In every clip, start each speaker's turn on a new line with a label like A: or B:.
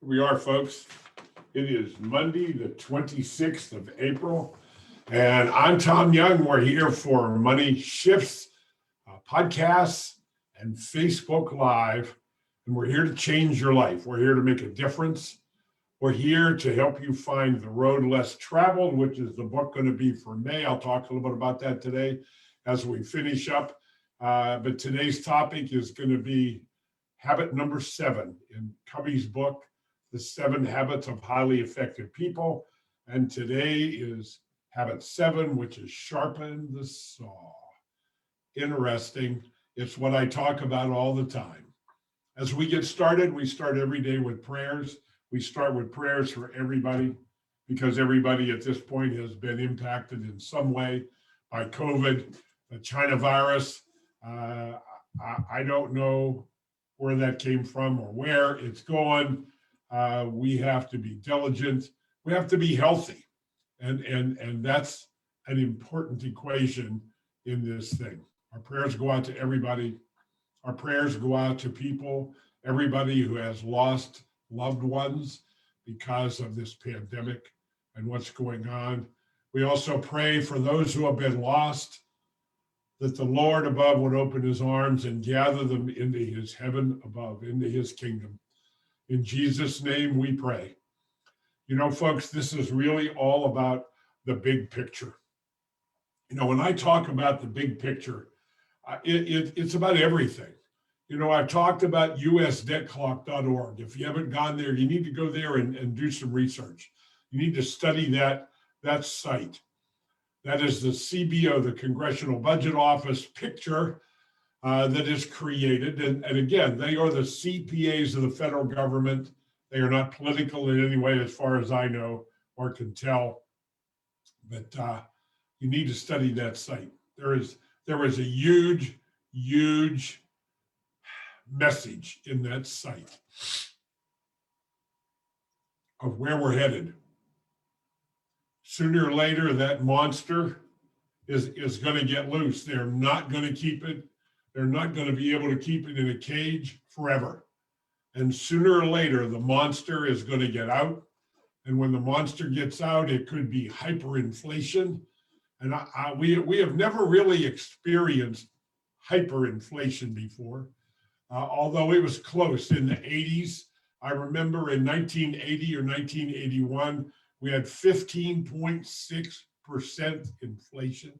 A: We are, folks. It is Monday, the 26th of April, and I'm Tom Young. We're here for Money Shifts, podcasts, and Facebook Live, and we're here to change your life. We're here to make a difference. We're here to help you find the road less traveled, which is the book going to be for May. I'll talk a little bit about that today as we finish up. But today's topic is going to be habit number 7 in Covey's book, The 7 Habits of Highly Effective People. And today is habit 7, which is sharpen the saw. Interesting. It's what I talk about all the time. As we get started, we start every day with prayers. We start with prayers for everybody because everybody at this point has been impacted in some way by COVID, the China virus. I don't know where that came from or where it's going. We have to be diligent. We have to be healthy. And that's an important equation in this thing. Our prayers go out to everybody. Our prayers go out to people, everybody who has lost loved ones because of this pandemic and what's going on. We also pray for those who have been lost, that the Lord above would open his arms and gather them into his heaven above, into his kingdom. In Jesus' name we pray. You know, folks, this is really all about the big picture. You know, when I talk about the big picture, it's about everything. You know, I've talked about usdebtclock.org. If you haven't gone there, you need to go there and do some research. You need to study that site. That is the CBO, the Congressional Budget Office picture that is created. And again, they are the CPAs of the federal government. They are not political in any way, as far as I know or can tell. But you need to study that site. There is a huge message in that site of where we're headed. Sooner or later, that monster is going to get loose. They're not going to keep it. They're not going to be able to keep it in a cage forever. And sooner or later, the monster is going to get out. And when the monster gets out, it could be hyperinflation. And we have never really experienced hyperinflation before. Although it was close in the 80s. I remember in 1980 or 1981, we had 15.6% inflation.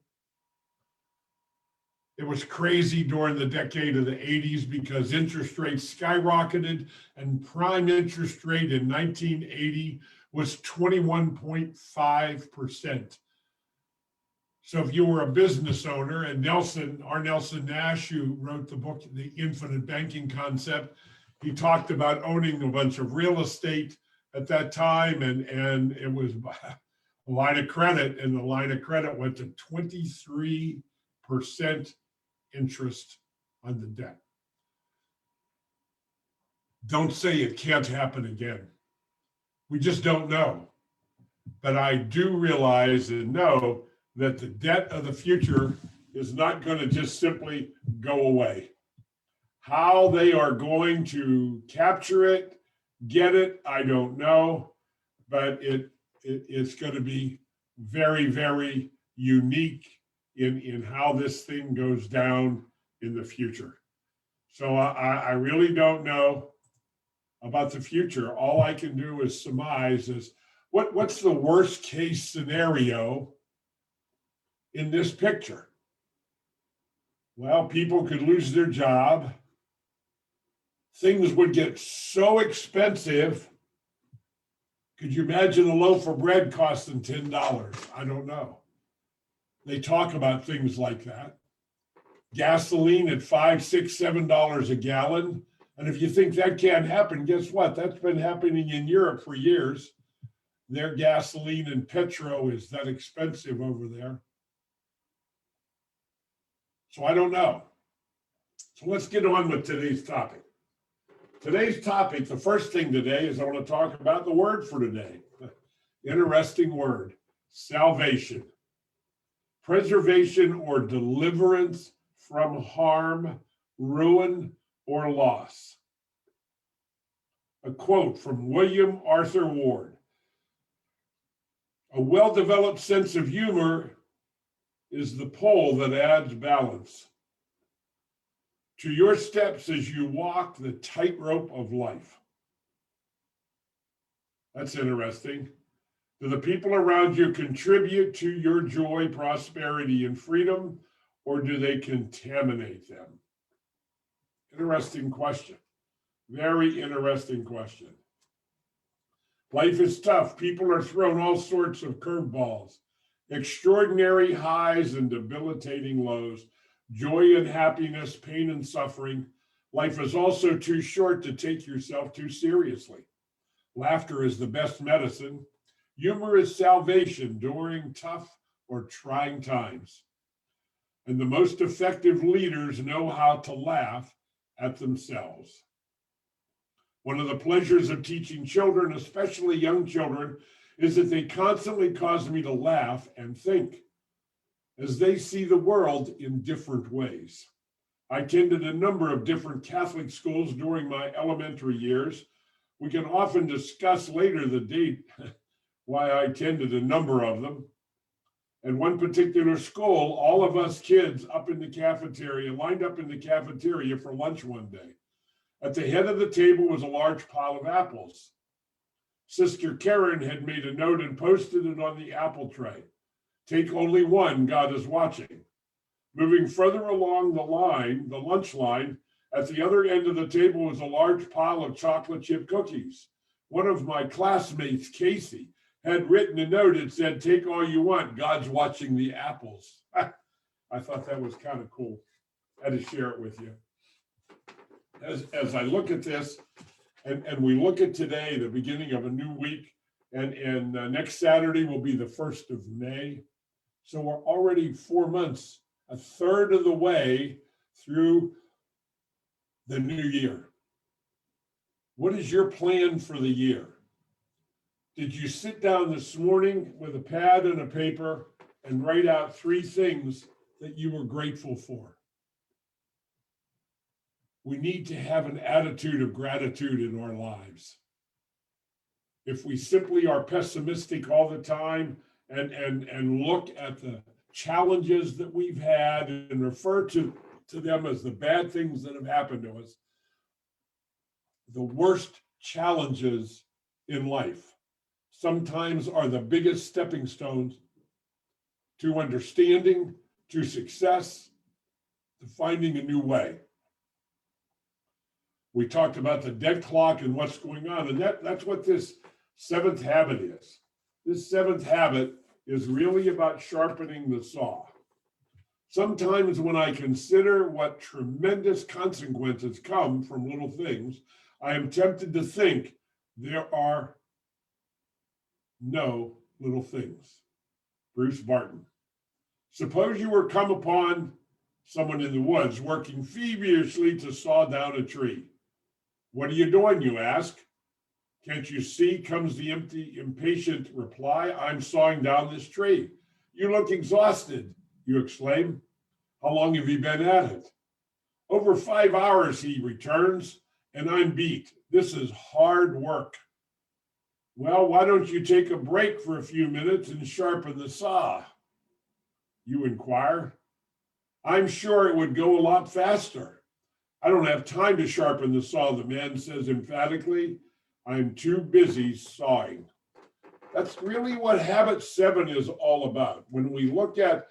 A: It was crazy during the decade of the 80s because interest rates skyrocketed, and prime interest rate in 1980 was 21.5%. So if you were a business owner, and Nelson Nash, who wrote the book, The Infinite Banking Concept, he talked about owning a bunch of real estate at that time, and it was a line of credit, and the line of credit went to 23% interest on the debt. Don't say it can't happen again. We just don't know. But I do realize and know that the debt of the future is not going to just simply go away. How they are going to capture it, get it, I don't know, but it's going to be very, very unique in how this thing goes down in the future. So I really don't know about the future. All I can do is surmise is what's the worst case scenario in this picture? Well, people could lose their job. Things would get so expensive. Could you imagine a loaf of bread costing $10? I don't know. They talk about things like that. Gasoline at $5, $6, $7 a gallon. And if you think that can't happen, guess what? That's been happening in Europe for years. Their gasoline and petrol is that expensive over there. So I don't know. So let's get on with today's topic. Today's topic, the first thing today is I want to talk about the word for today. Interesting word, salvation. Preservation or deliverance from harm, ruin, or loss. A quote from William Arthur Ward: "A well-developed sense of humor is the pole that adds balance to your steps as you walk the tightrope of life." That's interesting. Do the people around you contribute to your joy, prosperity, and freedom, or do they contaminate them? Interesting question. Very interesting question. Life is tough. People are thrown all sorts of curveballs, extraordinary highs and debilitating lows, joy and happiness, pain and suffering. Life is also too short to take yourself too seriously. Laughter is the best medicine. Humor is salvation during tough or trying times. And the most effective leaders know how to laugh at themselves. One of the pleasures of teaching children, especially young children, is that they constantly cause me to laugh and think as they see the world in different ways. I attended a number of different Catholic schools during my elementary years. We can often discuss later the date why I attended a number of them. At one particular school, all of us kids up in the cafeteria, lined up in the cafeteria for lunch one day. At the head of the table was a large pile of apples. Sister Karen had made a note and posted it on the apple tray. "Take only one, God is watching." Moving further along the line, the lunch line, at the other end of the table was a large pile of chocolate chip cookies. One of my classmates, Casey, had written a note that said, "Take all you want, God's watching the apples." I thought that was kind of cool. I had to share it with you. As I look at this, and we look at today, the beginning of a new week, and next Saturday will be the 1st of May. So we're already 4 months, a third of the way through the new year. What is your plan for the year? Did you sit down this morning with a pad and a paper and write out 3 things that you were grateful for? We need to have an attitude of gratitude in our lives. If we simply are pessimistic all the time and look at the challenges that we've had and refer to them as the bad things that have happened to us, the worst challenges in life sometimes are the biggest stepping stones to understanding, to success, to finding a new way. We talked about the dead clock and what's going on, and that's what this 7th habit is. This 7th habit is really about sharpening the saw. Sometimes when I consider what tremendous consequences come from little things, I am tempted to think there are no little things. Bruce Barton. Suppose you were come upon someone in the woods working feverishly to saw down a tree. "What are you doing?" you ask. "Can't you see?" comes the impatient reply. "I'm sawing down this tree." "You look exhausted," you exclaim. "How long have you been at it?" "Over 5 hours," he returns, "and I'm beat. This is hard work." "Well, why don't you take a break for a few minutes and sharpen the saw?" you inquire. "I'm sure it would go a lot faster." "I don't have time to sharpen the saw," the man says emphatically. "I'm too busy sawing." That's really what habit 7 is all about. When we look at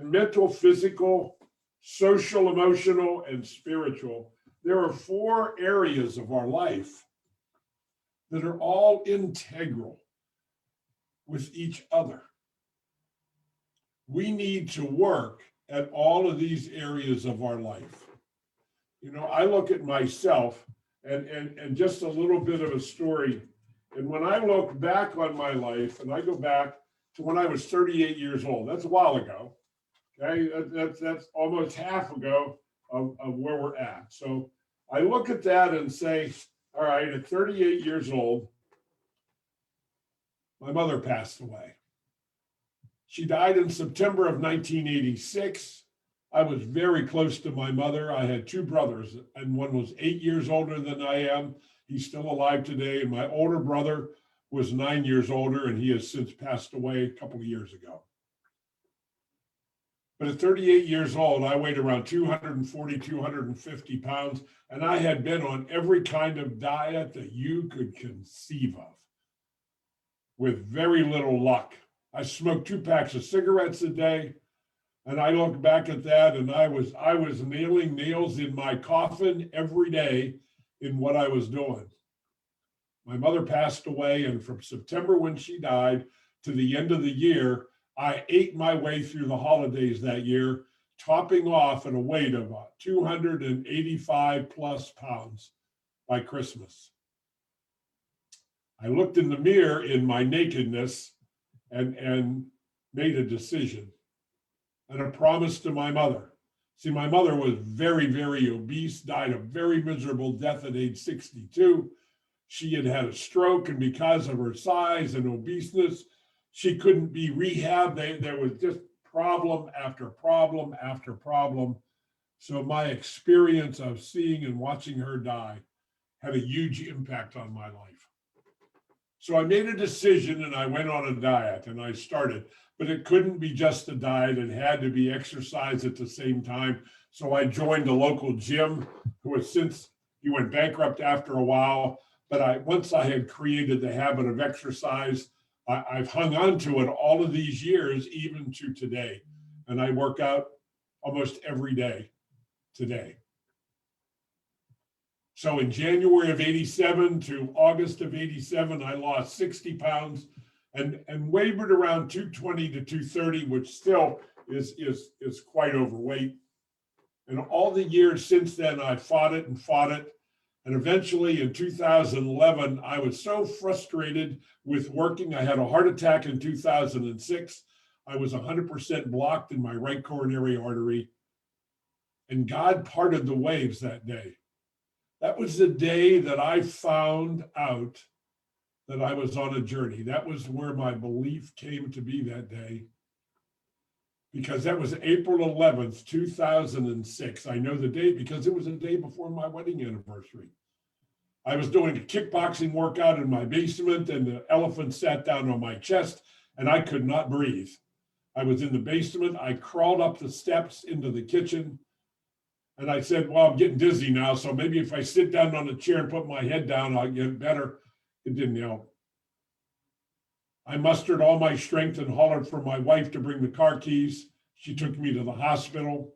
A: mental, physical, social, emotional, and spiritual, there are 4 areas of our life that are all integral with each other. We need to work at all of these areas of our life. You know, I look at myself and just a little bit of a story. And when I look back on my life, and I go back to when I was 38 years old, that's a while ago. Okay, that's almost half ago of where we're at. So I look at that and say, all right, at 38 years old, my mother passed away. She died in September of 1986. I was very close to my mother. I had 2 brothers, and one was 8 years older than I am, He's still alive today. And my older brother was 9 years older, and he has since passed away a couple of years ago. But at 38 years old, I weighed around 240, 250 pounds, and I had been on every kind of diet that you could conceive of with very little luck. I smoked 2 packs of cigarettes a day, and I look back at that, and I was nailing nails in my coffin every day in what I was doing. My mother passed away, and from September when she died to the end of the year, I ate my way through the holidays that year, topping off at a weight of 285 plus pounds by Christmas. I looked in the mirror in my nakedness and made a decision and a promise to my mother. See, my mother was very, very obese, died a very miserable death at age 62. She had had a stroke, and because of her size and obeseness, she couldn't be rehabbed. There was just problem after problem after problem. So my experience of seeing and watching her die had a huge impact on my life. So I made a decision, and I went on a diet, and I started, but it couldn't be just a diet. It had to be exercise at the same time. So I joined a local gym, who has since, he went bankrupt after a while, but once I had created the habit of exercise, I've hung on to it all of these years, even to today. And I work out almost every day today. So in January of 87 to August of 87, I lost 60 pounds and wavered around 220 to 230, which still is quite overweight. And all the years since then, I fought it and fought it. And eventually in 2011, I was so frustrated with working. I had a heart attack in 2006. I was 100% blocked in my right coronary artery. And God parted the waves that day. That was the day that I found out that I was on a journey. That was where my belief came to be that day. Because that was April 11th, 2006. I know the date because it was a day before my wedding anniversary. I was doing a kickboxing workout in my basement, and the elephant sat down on my chest, and I could not breathe. I was in the basement. I crawled up the steps into the kitchen, and I said, well, I'm getting dizzy now, so maybe if I sit down on a chair and put my head down, I'll get better. It didn't help. I mustered all my strength and hollered for my wife to bring the car keys. She took me to the hospital.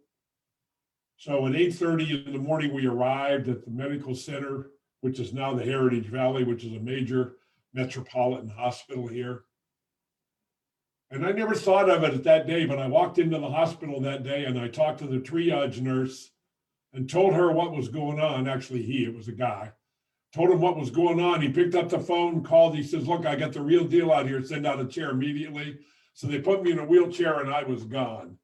A: So at 8:30 in the morning, we arrived at the medical center, which is now the Heritage Valley, which is a major metropolitan hospital here. And I never thought of it at that day, but I walked into the hospital that day and I talked to the triage nurse and told her what was going on. Actually, it was a guy. Told him what was going on. He picked up the phone, called. He says, look, I got the real deal out here. Send out a chair immediately. So they put me in a wheelchair and I was gone.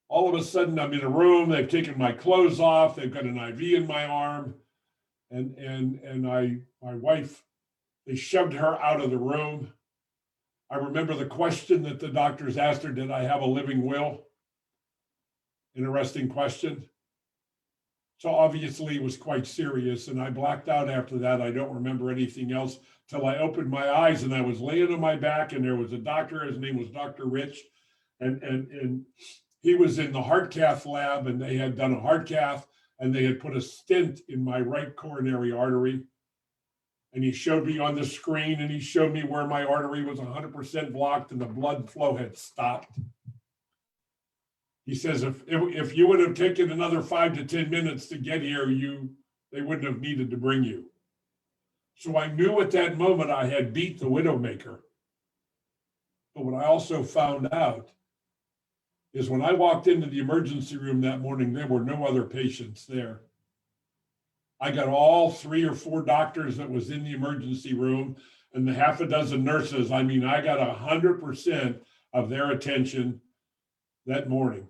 A: All of a sudden, I'm in a room. They've taken my clothes off. They've got an IV in my arm. And my wife, they shoved her out of the room. I remember the question that the doctors asked her, did I have a living will? Interesting question. So obviously it was quite serious, and I blacked out after that. I don't remember anything else till I opened my eyes and I was laying on my back, and there was a doctor. His name was Dr. Rich, and he was in the heart cath lab, and they had done a heart cath, and they had put a stent in my right coronary artery. And he showed me on the screen, and he showed me where my artery was 100% blocked and the blood flow had stopped. He says, if you would have taken another 5 to 10 minutes to get here, they wouldn't have needed to bring you. So I knew at that moment I had beat the Widowmaker. But what I also found out is when I walked into the emergency room that morning, there were no other patients there. I got all 3 or 4 doctors that was in the emergency room and the half a dozen nurses. I mean, I got 100% of their attention that morning.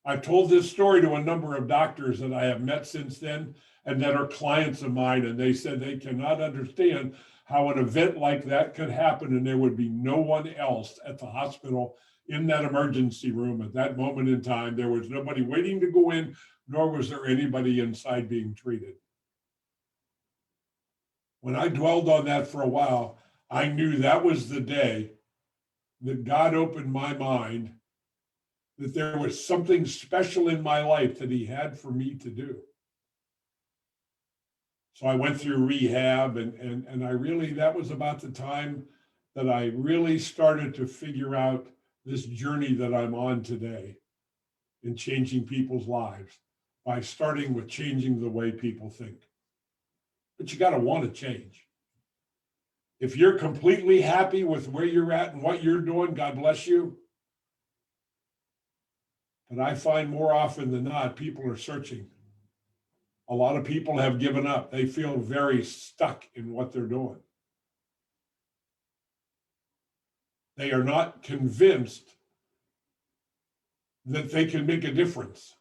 A: I've told this story to a number of doctors that I have met since then and that are clients of mine, and they said they cannot understand how an event like that could happen and there would be no one else at the hospital in that emergency room at that moment in time. There was nobody waiting to go in, nor was there anybody inside being treated. When I dwelled on that for a while, I knew that was the day that God opened my mind, that there was something special in my life that he had for me to do. So I went through rehab, and I really, that was about the time that I really started to figure out this journey that I'm on today in changing people's lives by starting with changing the way people think. But you got to want to change. If you're completely happy with where you're at and what you're doing, God bless you. But I find more often than not, people are searching. A lot of people have given up. They feel very stuck in what they're doing. They are not convinced that they can make a difference.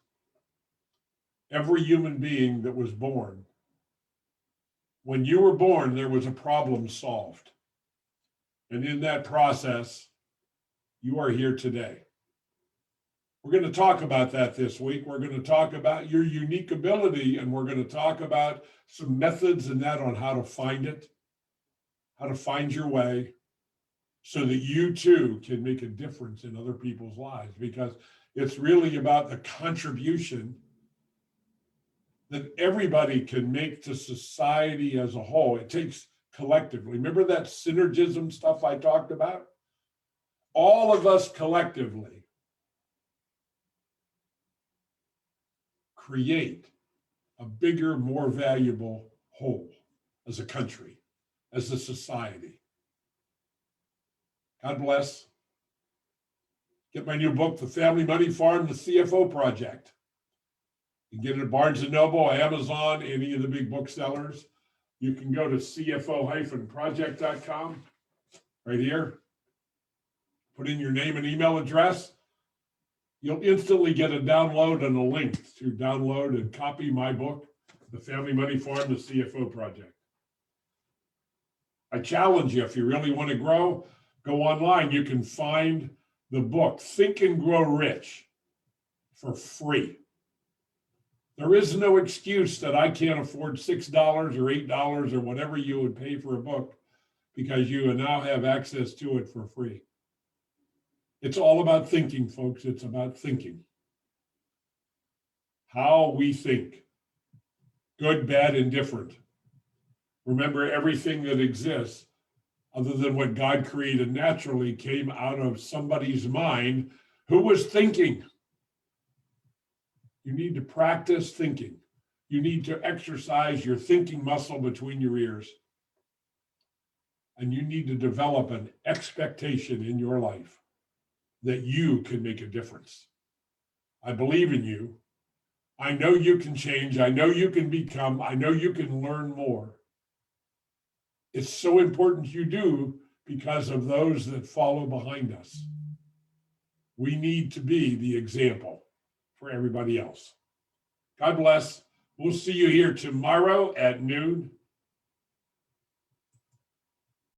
A: Every human being that was born, when you were born, there was a problem solved. And in that process, you are here today. We're going to talk about that this week. We're going to talk about your unique ability, and we're going to talk about some methods and that on how to find it, how to find your way, so that you too can make a difference in other people's lives, because it's really about the contribution that everybody can make to society as a whole. It takes collectively. Remember that synergism stuff I talked about? All of us collectively create a bigger, more valuable whole as a country, as a society. God bless. Get my new book, The Family Money Farm, The CFO Project. You can get it at Barnes & Noble, Amazon, any of the big booksellers. You can go to cfo-project.com right here. Put in your name and email address. You'll instantly get a download and a link to download and copy my book, The Family Money Farm, The CFO Project. I challenge you, if you really want to grow, go online. You can find the book, Think and Grow Rich, for free. There is no excuse that I can't afford $6 or $8 or whatever you would pay for a book, because you now have access to it for free. It's all about thinking, folks. It's about thinking. How we think. Good, bad, and different. Remember, everything that exists, other than what God created naturally, came out of somebody's mind who was thinking. You need to practice thinking. You need to exercise your thinking muscle between your ears. And you need to develop an expectation in your life that you can make a difference. I believe in you. I know you can change. I know you can become. I know you can learn more. It's so important you do, because of those that follow behind us. We need to be the example for everybody else. God bless. We'll see you here tomorrow at noon.